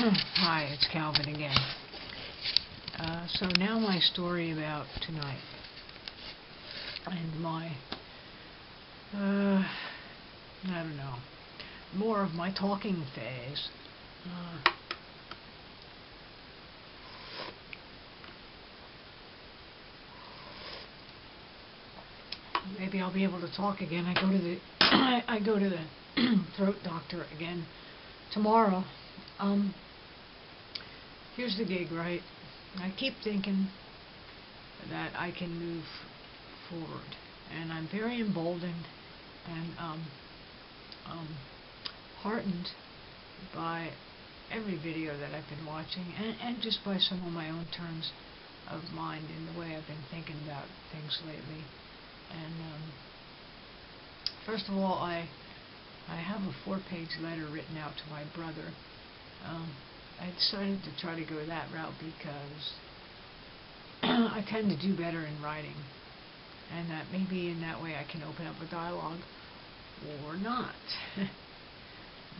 Hi, it's Calvin again. So now my story about tonight and my, I don't know, more of my talking phase. Maybe I'll be able to talk again. I go to the throat doctor again tomorrow. Here's the gig, right? I keep thinking that I can move forward, and I'm very emboldened and heartened by every video that I've been watching, and just by some of my own turns of mind in the way I've been thinking about things lately. And first of all, I have a 4-page letter written out to my brother. I decided to try to go that route because I tend to do better in writing, and that maybe in that way I can open up a dialogue, or not.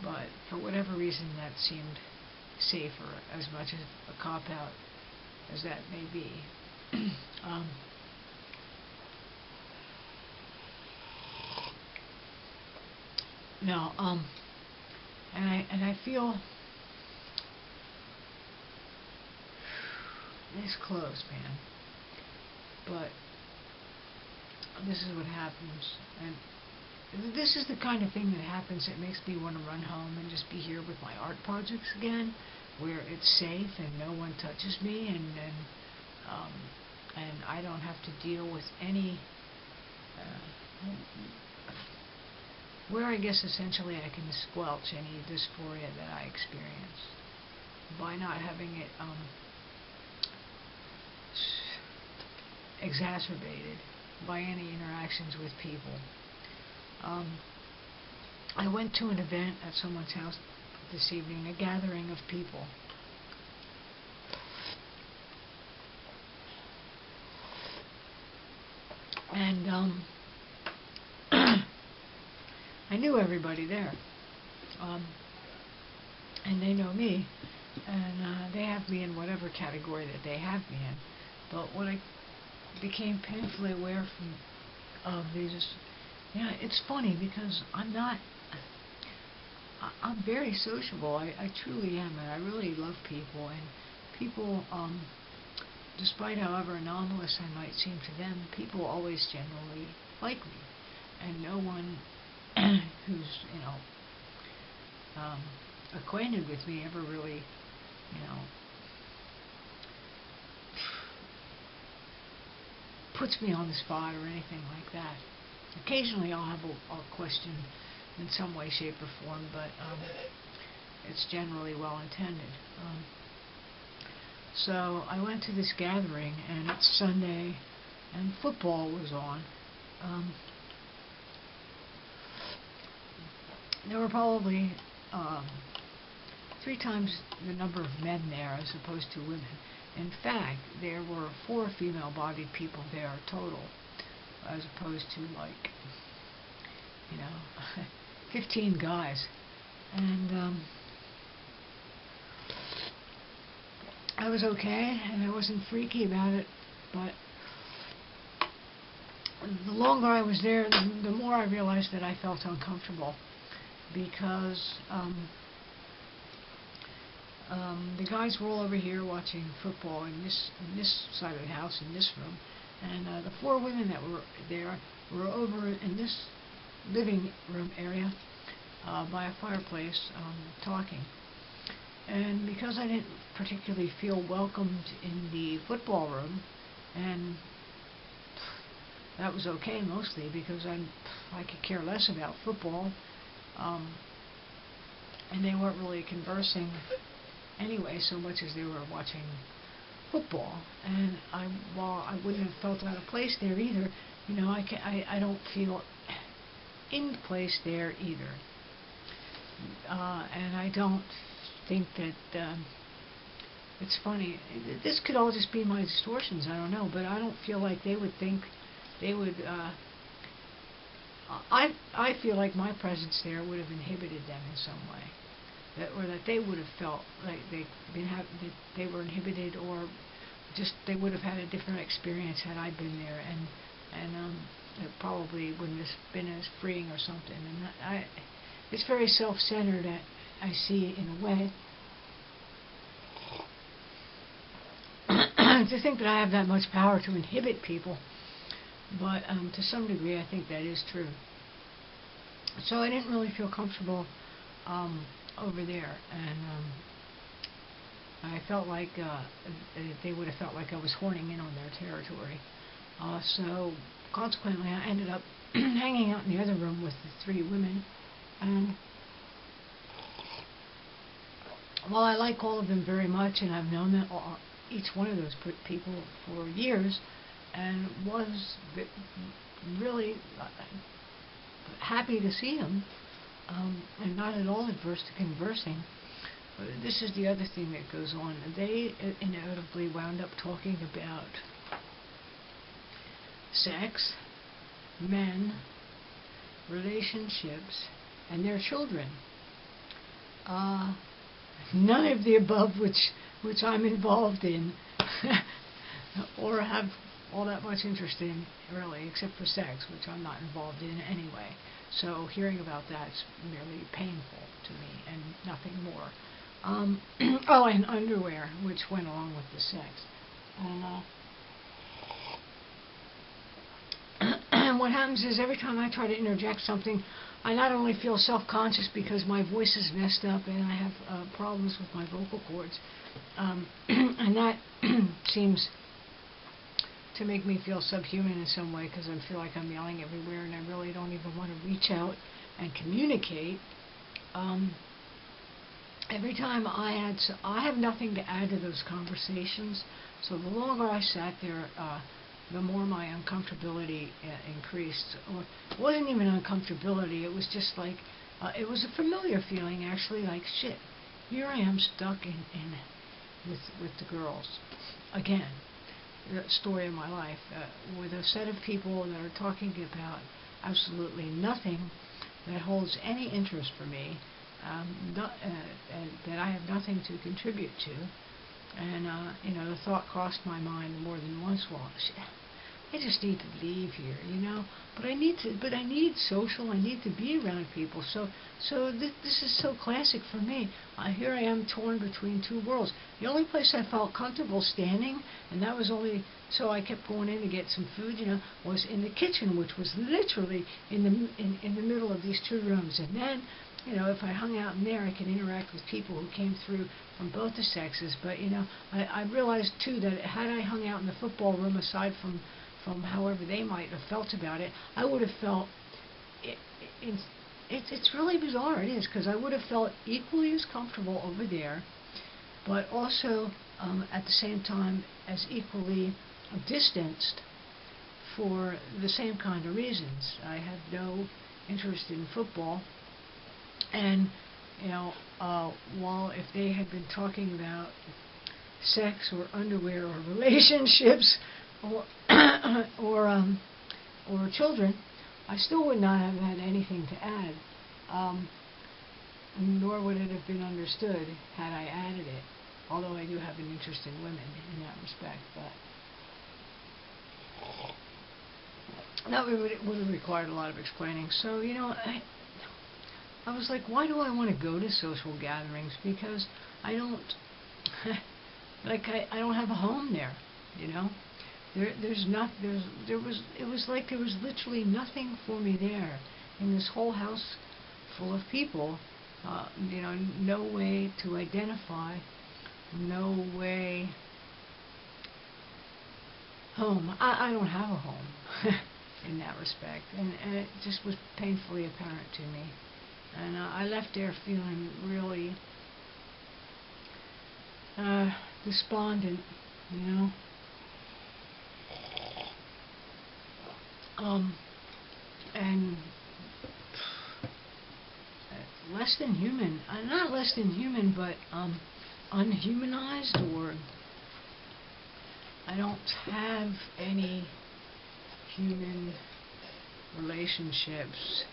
But for whatever reason, that seemed safer, as much as a cop-out as that may be. And I feel it's close, man. But this is what happens, and this is the kind of thing that happens that makes me want to run home and just be here with my art projects again, where it's safe and no one touches me, and I don't have to deal with any. Where I guess essentially I can squelch any dysphoria that I experience by not having it exacerbated by any interactions with people. I went to an event at someone's house this evening, a gathering of people. And I knew everybody there, and they know me, and they have me in whatever category that they have me in. But what I became painfully aware of these, it's funny because I'm very sociable. I truly am, and I really love people, and people, despite however anomalous I might seem to them, people always generally like me, and no one who's, acquainted with me ever really, puts me on the spot or anything like that. Occasionally I'll have a question in some way, shape, or form, but it's generally well intended. So I went to this gathering, and it's Sunday, and football was on. There were probably 3 times the number of men there as opposed to women. In fact, there were 4 female-bodied people there total, as opposed to 15 guys. And I was okay, and I wasn't freaky about it, but the longer I was there, the more I realized that I felt uncomfortable, because the guys were all over here watching football in this side of the house, in this room, and the 4 women that were there were over in this living room area by a fireplace talking. And because I didn't particularly feel welcomed in the football room, and that was okay mostly because I could care less about football, and they weren't really conversing anyway so much as they were watching football. And while I wouldn't have felt out of place there either, I don't feel in place there either. And I don't think that it's funny. This could all just be my distortions, I don't know, but I don't feel like they would think they would. I feel like my presence there would have inhibited them in some way. that they would have felt like that they were inhibited, or just they would have had a different experience had I been there, and it probably wouldn't have been as freeing or something. And it's very self-centered. I see it in a way. To think that I have that much power to inhibit people, but to some degree I think that is true. So I didn't really feel comfortable over there, and I felt like they would have felt like I was horning in on their territory. So consequently I ended up hanging out in the other room with the 3 women, and while I like all of them very much, and I've known them each one of those people for years, and was really happy to see them, and not at all adverse to conversing. This is the other thing that goes on. They inevitably wound up talking about sex, men, relationships, and their children. None of the above which I'm involved in or have all that much interest in, really, except for sex, which I'm not involved in anyway. So hearing about that's merely painful to me, and nothing more. Oh, and underwear, which went along with the sex. And what happens is every time I try to interject something, I not only feel self-conscious because my voice is messed up and I have problems with my vocal cords, and that seems to make me feel subhuman in some way, because I feel like I'm yelling everywhere and I really don't even want to reach out and communicate. Every time I have nothing to add to those conversations, so the longer I sat there, the more my uncomfortability increased. Or it wasn't even uncomfortability, it was just like, it was a familiar feeling actually, like, shit, here I am stuck with the girls. Again, the story of my life, with a set of people that are talking about absolutely nothing that holds any interest for me, and that I have nothing to contribute to. And the thought crossed my mind more than once. Well, I just need to leave here, But I need social. I need to be around people. So this is so classic for me. Here I am torn between 2 worlds. The only place I felt comfortable standing, and that was only so I kept going in to get some food, was in the kitchen, which was literally in the middle of these 2 rooms. And then, if I hung out in there, I could interact with people who came through from both the sexes. But I realized too that had I hung out in the football room, aside from however they might have felt about it, I would have felt it's really bizarre. It is, because I would have felt equally as comfortable over there, but also at the same time as equally distanced for the same kind of reasons. I have no interest in football, and while if they had been talking about sex or underwear or relationships or or children, I still would not have had anything to add, nor would it have been understood had I added it, although I do have an interest in women in that respect. But that would have required a lot of explaining. So, I was like, why do I want to go to social gatherings? Because I don't, I don't have a home there, It was like there was literally nothing for me there in this whole house full of people. No way to identify, no way home. I don't have a home in that respect, and it just was painfully apparent to me. And I left there feeling really despondent, and less than human. Not less than human, but unhumanized, or I don't have any human relationships